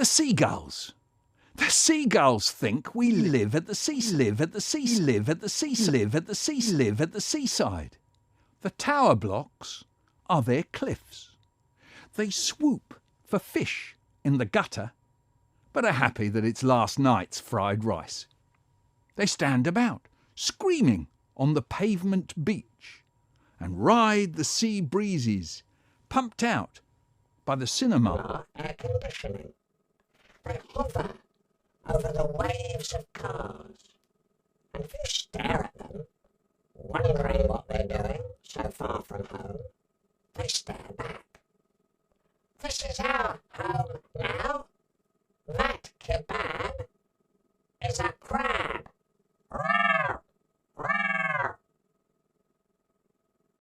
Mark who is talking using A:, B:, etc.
A: The seagulls. The seagulls think we live at the seaside. The tower blocks are their cliffs. They swoop for fish in the gutter, but are happy that it's last night's fried rice. They stand about, screaming on the pavement beach, and ride the sea breezes, pumped out by the cinema
B: air conditioning. They hover over the waves of cars, and if you stare at them, wondering what they're doing so far from home, they stare back. This is our home